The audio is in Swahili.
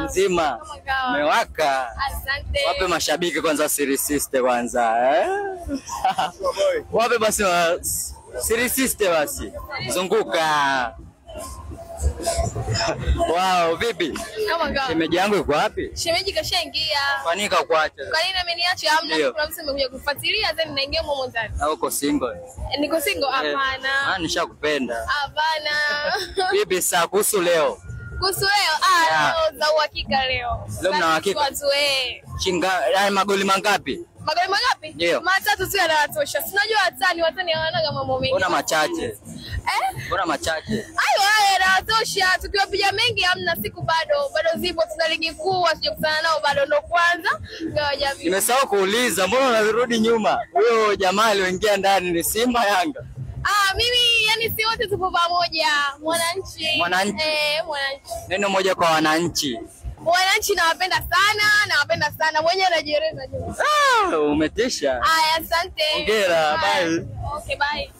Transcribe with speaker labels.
Speaker 1: Mzima. Umewaka.
Speaker 2: Asante.
Speaker 1: Wape mashabiki kwanza Siri Sister kwanza. Wape basi Siri Sister basi. Zunguka. Wow, vipi? Shemeji yangu yuko wapi?
Speaker 2: Shemeji kashaingia.
Speaker 1: Kwa nini kakuacha?
Speaker 2: Kwa nini ameniacha? Hamna, kuna mtu amekuja kufuatilia then naingia humo ndani.
Speaker 1: Na uko single?
Speaker 2: Niko single? Hapana.
Speaker 1: Nishakupenda.
Speaker 2: Hapana.
Speaker 1: Vipi saa kuhusu leo?
Speaker 2: Kuhusu leo? Leo za uhakika leo.
Speaker 1: Leo mna uhakika? Chinga, magoli mangapi?
Speaker 2: Magoli mangapi?
Speaker 1: Ndio.
Speaker 2: 3 tu yanatosha. Sinajua watani hawanaga mambo mengi.
Speaker 1: Mbona machache? Mbona machache?
Speaker 2: Hayo yanatosha. Tukiwapiga mengi hamna, siku bado zipo, tuna ligi kuu, hatujakutana nao bado, ndo kwanza.
Speaker 1: Nimesahau kuuliza, mbona unarudi nyuma? Huyo jamaa alioingia ndani ni Simba Yanga?
Speaker 2: Mimi yani si wote tupo pamoja. Mwananchi.
Speaker 1: Mwananchi.
Speaker 2: Mwananchi.
Speaker 1: Neno moja kwa wananchi.
Speaker 2: Wananchi nawapenda sana. Mwenye anajieleza nyuma.
Speaker 1: Umetisha.
Speaker 2: Asante.
Speaker 1: Hongera, bye.
Speaker 2: Okay, bye.